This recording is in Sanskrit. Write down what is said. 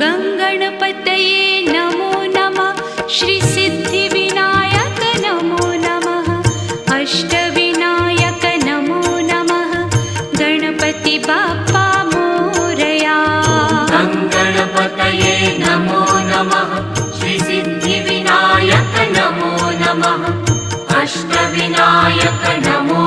गङ्गणपतये नमो नमः। श्रीसिद्धिविनायक नमो नमः। अष्टविनायक नमो नमः। गणपति बाप्पा मोरया। गङ्गणपतये नमो नमः। श्रीसिद्धिविनायक नमो नमः। अष्टविनायक नमो